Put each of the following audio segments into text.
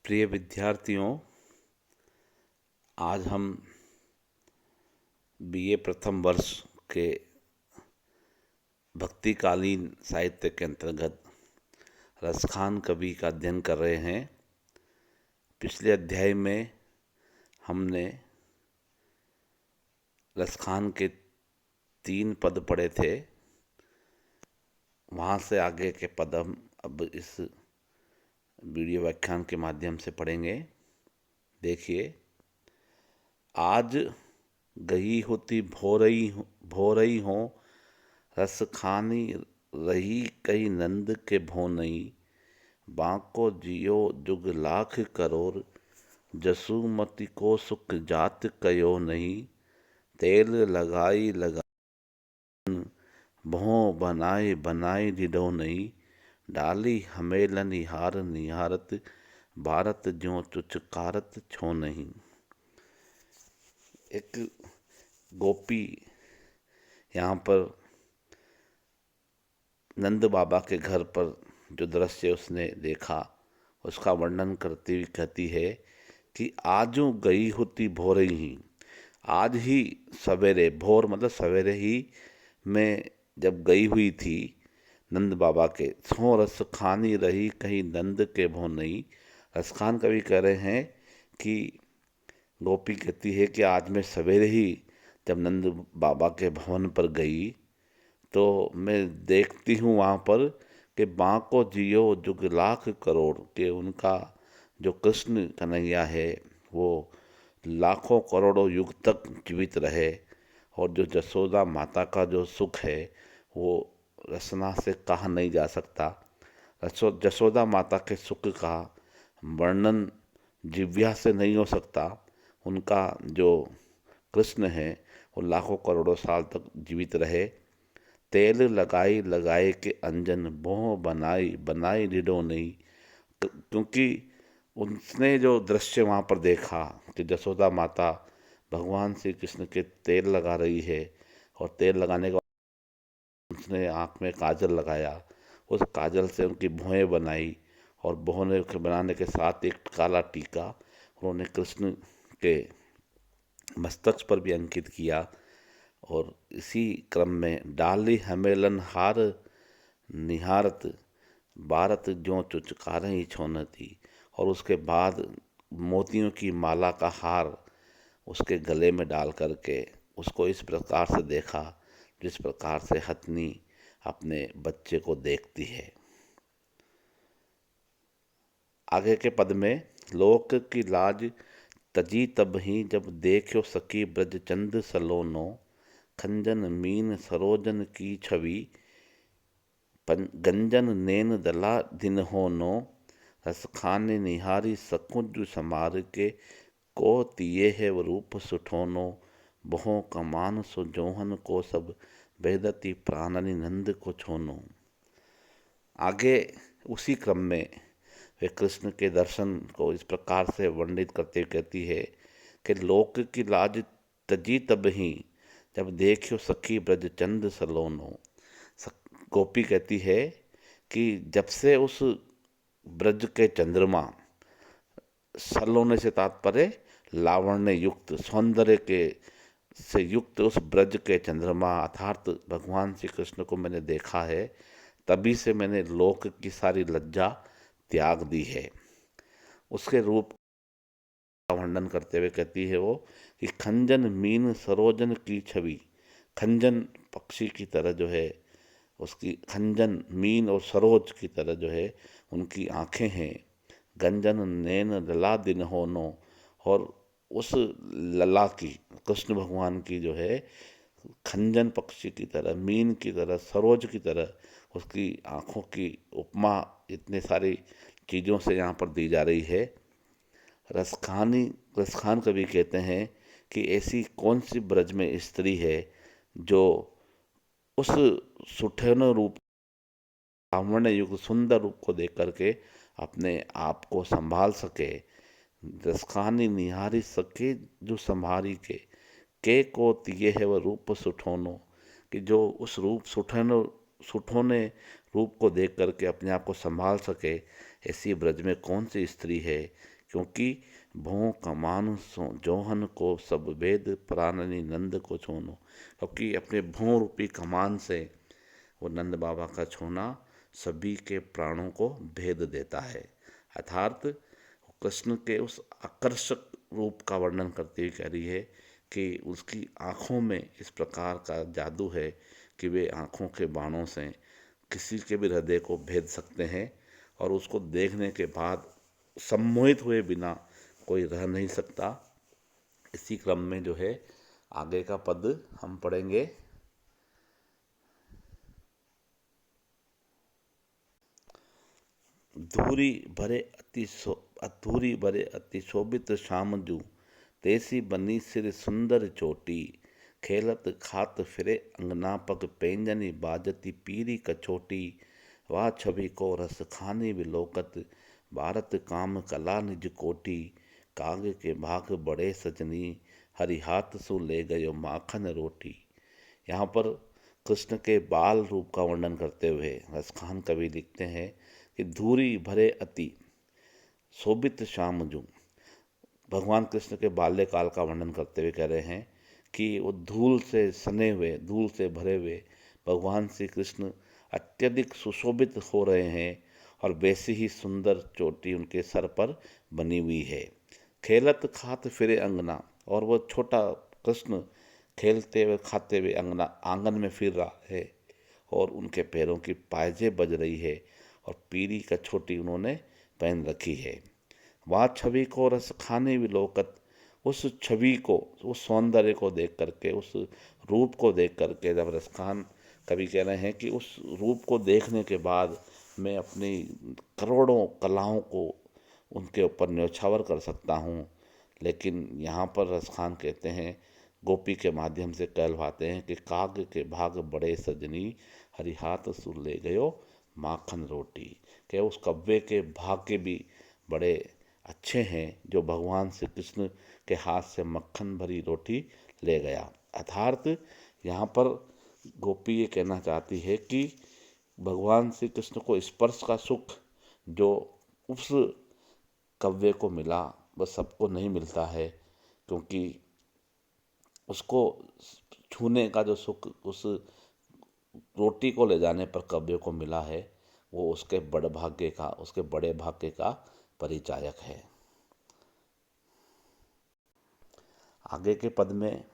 प्रिय विद्यार्थियों, आज हम बीए प्रथम वर्ष के भक्तिकालीन साहित्य के अंतर्गत रसखान कवि का अध्ययन कर रहे हैं। पिछले अध्याय में हमने रसखान के 3 पद पढ़े थे। वहाँ से आगे के पद हम अब इस वीडियो व्याख्यान के माध्यम से पढ़ेंगे। देखिए, आज गई होती भोरई हो, रस खानी रही कई नंद के भोनई। बांको जियो जुग लाख करोड़, जसुमति को सुख जात कयो नहीं। तेल लगाई भों बनाए बनाए डिडो नहीं। डाली हमेलन निहार निहारत, भारत ज्यों चुचकारत छो नहीं। एक गोपी यहाँ पर नंद बाबा के घर पर जो दृश्य उसने देखा उसका वर्णन करती हुई कहती है कि आजू गई होती भोरई ही, आज ही सवेरे, भोर मतलब सवेरे ही मैं जब गई हुई थी नंद बाबा के, सो रस खानी रही कहीं नंद के भो नहीं। रसखान कवि कह रहे हैं कि गोपी कहती है कि आज मैं सवेरे ही जब नंद बाबा के भवन पर गई तो मैं देखती हूँ वहाँ पर कि बांको जियो जुग लाख करोड़, के उनका जो कृष्ण कन्हैया है वो लाखों करोड़ों युग तक जीवित रहे, और जो जसोदा माता का जो सुख है वो रसना से कहा नहीं जा सकता। जसोदा माता के सुख का वर्णन जिव्या से नहीं हो सकता। उनका जो कृष्ण है वो लाखों करोड़ों साल तक जीवित रहे। तेल लगाई लगाए के अंजन, बोह बनाई बनाई डिडो नहीं। क्योंकि उसने जो दृश्य वहाँ पर देखा कि जसोदा माता भगवान श्री कृष्ण के तेल लगा रही है, और तेल लगाने के बाद उसने आँख में काजल लगाया, उस काजल से उनकी भुएँ बनाई, और भुएँ बनाने के साथ एक काला टीका उन्होंने कृष्ण के मस्तक पर भी अंकित किया। और इसी क्रम में डाली हमेलन हार निहारत, भारत ज्यों चुचकारहि छोन थी। और उसके बाद मोतियों की माला का हार उसके गले में डाल करके उसको इस प्रकार से देखा जिस प्रकार से हथनी अपने बच्चे को देखती है। आगे के पद में लोक की लाज तजी तब ही, जब देखो सखी ब्रज चंद सलोनो। खंजन मीन सरोजन की छवि, गंजन नैन दला दिन हो नो। रसखाने निहारी सकुंज समार के, को तिये है वो रूप सुठोनो। बहो कमान सो जोहन को सब, बेदती प्राणनि नंद को छोनो। आगे उसी क्रम में वे कृष्ण के दर्शन को इस प्रकार से वर्णित करते हुए कहती है कि लोक की लाज तजी तब ही, जब देखियो सखी ब्रज चंद सलोनो। गोपी कहती है कि जब से उस ब्रज के चंद्रमा, सलोने से तात्पर्य लावण्य युक्त, सौंदर्य के से युक्त उस ब्रज के चंद्रमा अर्थात भगवान श्री कृष्ण को मैंने देखा है, तभी से मैंने लोक की सारी लज्जा त्याग दी है। उसके रूप का वर्णन करते हुए कहती है वो कि खंजन मीन सरोजन की छवि, खंजन पक्षी की तरह जो है उसकी, खंजन मीन और सरोज की तरह जो है उनकी आँखें हैं। गंजन नैन लला दिन होनो, और उस लला की, कृष्ण भगवान की जो है खंजन पक्षी की तरह, मीन की तरह, सरोज की तरह उसकी आँखों की उपमा इतने सारी चीज़ों से यहाँ पर दी जा रही है। रसखान कवि कहते हैं कि ऐसी कौन सी ब्रज में स्त्री है जो उस सुठन रूप, लावण्य युक्त सुंदर रूप को देख करके अपने आप को संभाल सके। रसखानी निहारी सके जो संभारी के को तिये है वह रूप सुठोनो, कि जो उस रूप सुठोने रूप को देख करके अपने आप को संभाल सके। ऐसी ब्रज में कौन सी स्त्री है क्योंकि भों कमान सो जोहन को सब वेद प्राणनी नंद को छोनो। क्योंकि अपने भों रूपी कमान से वो नंद बाबा का छूना सभी के प्राणों को भेद देता है। अर्थात कृष्ण के उस आकर्षक रूप का वर्णन करते हुए कह रही है कि उसकी आँखों में इस प्रकार का जादू है कि वे आँखों के बाणों से किसी के भी हृदय को भेद सकते हैं, और उसको देखने के बाद सम्मोहित हुए बिना कोई रह नहीं सकता। इसी क्रम में जो है आगे का पद हम पढ़ेंगे। धूरी भरे अति शोभित श्याम जू, तैसी बनी सिर सुंदर चोटी, खेलत खात फिरे अंगना पग पैंजनी बाजती पीरी कछोटी, वाह छवि को रस खानी विलोकत, भारत काम कला निज कोटि, काग के भाग बड़े सजनी, हरि हाथ सु ले गयो माखन रोटी। यहाँ पर कृष्ण के बाल रूप का वर्णन करते हुए रसखान कवि लिखते हैं कि धूरी भरे अति शोभित श्यामजू, भगवान कृष्ण के बाल्यकाल का वर्णन करते हुए कह रहे हैं कि वो धूल से सने हुए, धूल से भरे हुए भगवान श्री कृष्ण अत्यधिक सुशोभित हो रहे हैं, और वैसी ही सुंदर चोटी उनके सर पर बनी हुई है। खेलत खात फिरे अंगना, और वो छोटा कृष्ण खेलते हुए खाते हुए अंगना आंगन में फिर रहा है, और उनके पैरों की पायजें बज रही है, और पीरी का छोटी उन्होंने पहन रखी है। वह छवि को रस खाने विलोकत, उस छवि को, उस सौंदर्य को देख करके, उस रूप को देख करके जब रसखान कवि कह रहे हैं कि उस रूप को देखने के बाद मैं अपनी करोड़ों कलाओं को उनके ऊपर न्यौछावर कर सकता हूँ। लेकिन यहाँ पर रसखान कहते हैं, गोपी के माध्यम से कहलवाते हैं कि काग के भाग बड़े सजनी, हरि हाथ सु ले गयो माखन रोटी, कि उस कव्वे के भाग्य भी बड़े अच्छे हैं जो भगवान श्री कृष्ण के हाथ से मक्खन भरी रोटी ले गया। अर्थात यहाँ पर गोपी ये कहना चाहती है कि भगवान श्री कृष्ण को स्पर्श का सुख जो उस कव्वे को मिला वह सबको नहीं मिलता है, क्योंकि उसको छूने का जो सुख उस रोटी को ले जाने पर कव्वे को मिला है, वो उसके बड़े भाग्य का, उसके बड़े भाग्य का परिचायक है। आगे के पद में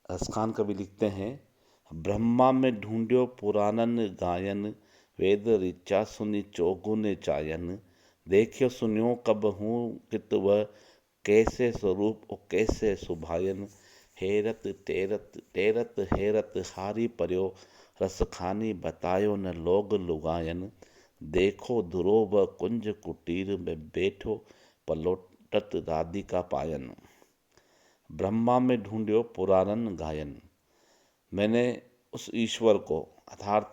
रसखान कवि लिखते हैं, ब्रह्मा में ढूंढ्यो पुराणन गायन, वेद ऋचा सुनि चौगुने चायन, देखियो सुनियो कब हूँ कित वह, कैसे स्वरूप और कैसे सुभायन, हेरत तेरत तेरत हेरत हारी पर्यो, रसखानी बतायो न लोग लुगायन, देखो ध्रुव कुंज कुटीर में बैठो, पलोटत राधिका पायन। ब्रह्मा में ढूंढ्यो पुराणन गायन, मैंने उस ईश्वर को, अर्थात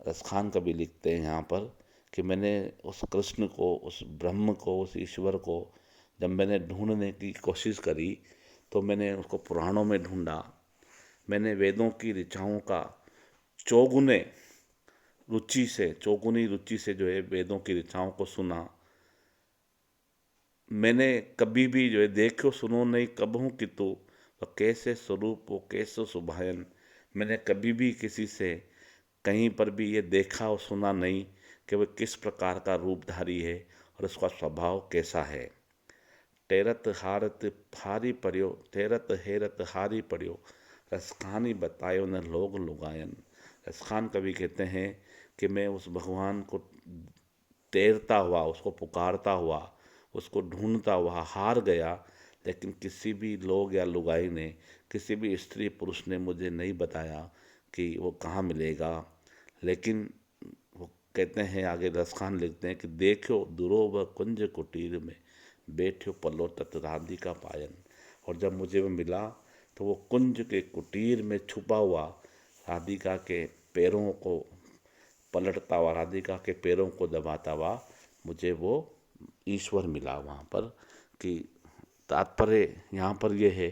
रसखान कवि लिखते हैं यहाँ पर कि मैंने उस कृष्ण को, उस ब्रह्म को, उस ईश्वर को जब मैंने ढूंढने की कोशिश करी तो मैंने उसको पुराणों में ढूंढा, मैंने वेदों की ऋचाओं का चौगुने चौगुनी रुचि से जो है वेदों की ऋचाओं को सुना। मैंने कभी भी जो है देखो सुनो नहीं कबहू कितु, और कैसे स्वरूप वो कैसे सुभायन, मैंने कभी भी किसी से कहीं पर भी ये देखा और सुना नहीं कि वह किस प्रकार का रूपधारी है और उसका स्वभाव कैसा है। टेरत हारत हारी पड़ियो, टेरत हेरत हारी पड़ियो, रसखानी बतायो न लोग लुगायन। रसखान कवि कहते हैं कि मैं उस भगवान को तैरता हुआ, उसको पुकारता हुआ, उसको ढूंढता हुआ हार गया, लेकिन किसी भी लोग या लुगाई ने, किसी भी स्त्री पुरुष ने मुझे नहीं बताया कि वो कहाँ मिलेगा। लेकिन वो कहते हैं, आगे रसखान लिखते हैं कि देखो दुरोव कुंज कुटीर में, बैठो पलोटत राधिका पायन, और जब मुझे वो मिला तो वो कुंज के कुटीर में छुपा हुआ राधिका के पैरों को पलटता हुआ, राधिका के पैरों को दबाता हुआ मुझे वो ईश्वर मिला वहाँ पर। कि तात्पर्य यहाँ पर यह है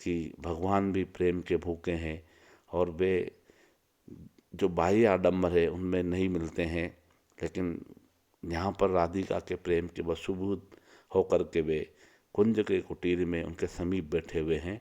कि भगवान भी प्रेम के भूखे हैं, और वे जो बाह्य आडंबर है उनमें नहीं मिलते हैं, लेकिन यहाँ पर राधिका के प्रेम के वशुभूत होकर के वे कुंज के कुटीर में उनके समीप बैठे हुए हैं